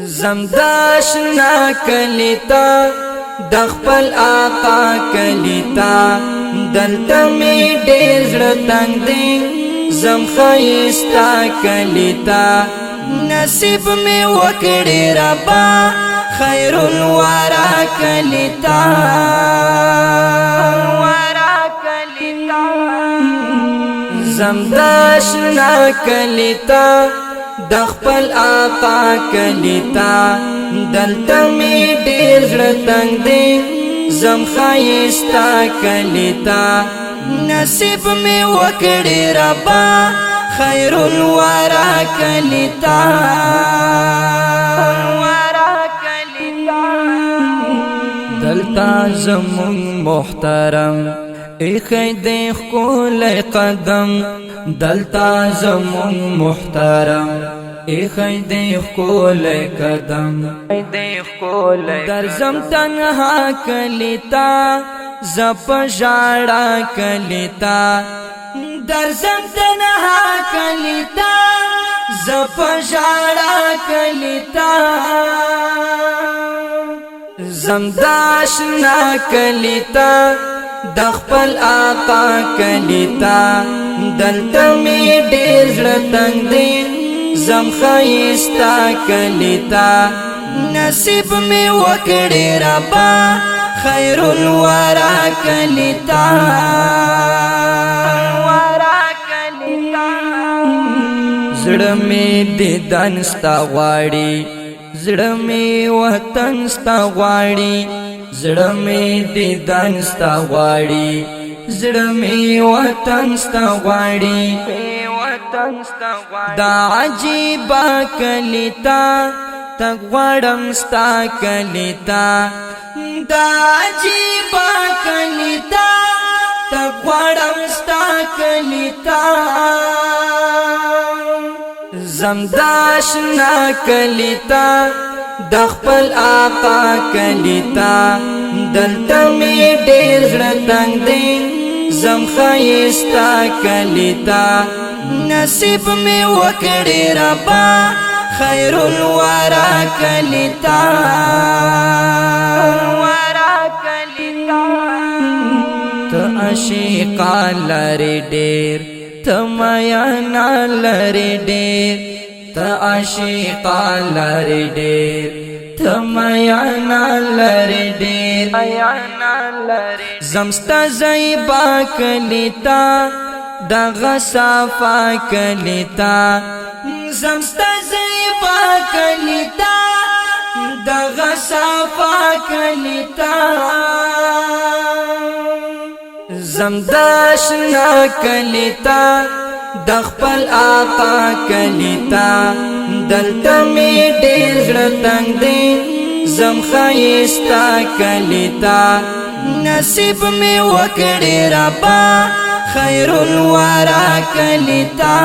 زمداشنا کلیتا دخپل آقا کلیتا دلتا می ډیر زړه تنگ دی زم خایستا کلیتا نصیب می وکړی ربا خیر الورا کلیتا زمداشنا کلیتا دخپل آقا کلیتا دلتا می ډیر زړه تنگ دی زم خایستا کلیتا نصیب می وکړی ربا خیر الورا کلیتا دلتا زمون محترم ایخی دیخ کول قدم دلتا زمون محترم ایخی دیخ کول قدم درزم تنها کلیتا زپ جاڑا کلیتا درزم تنها کلیتا زپ جاڑا کلیتا زمداشنا کلیتا دخپل آقا کلیتا دلتا می ډیر زړه تنگ دی زم خایستا کلیتا نصیب می وکړی ربا خیر الورا کلیتا زړه می دیدن ستا غواړي زړه می وطن ستا غواړي زړه می دیدن ستا غواړي زړه می وطن ستا غواړي دا عجیبه کلیتا تک غواړم ستا کلیتا دا عجیبه کلیتا تک غواړم ستا کلیتا زمداشنا کلیتا دخپل آقا کلیتا دلتا می ډیر زړه تنگ دی زم خایستا کلیتا نصیب می وکړی ربا خیر الورا کلیتا ته عشقا لری ډیر ته میانا لری ډیر ته عشقا لری ډیر ته میانا لری ډیر زمستا زیبا کلیتا دغه صفا کلیتا زمستا زیبا کلیتا دغه صفا کلیتا زمداشنا کلیتا دخپل آقا کلیتا دلتا می ډیر زړه تنگ دی زم خایستا کلیتا نصیب می وکړی ربا خیر الورا کلیتا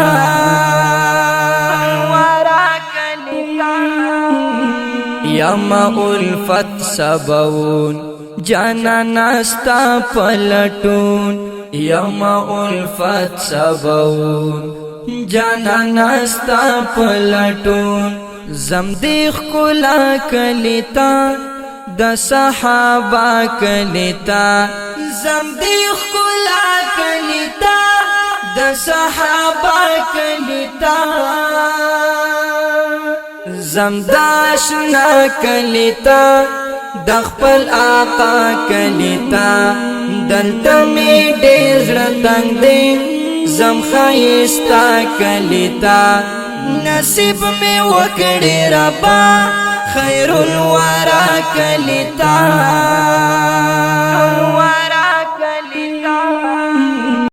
یما الفت سبون جانا ناستا پلٹون یما الفت سبون جانا ناستا پلٹون زمدیخ کلا کلیتا د صحابہ کلیتا زمدیخ کلا کلیتا د صحابہ کلیتا زمداشنا کلیتا دخپل آقا کلیتا دلتا می ډیر زړه تنگ دی زم خایستا کلیتا نصیب می وکړی ربا خیر الورا کلیتا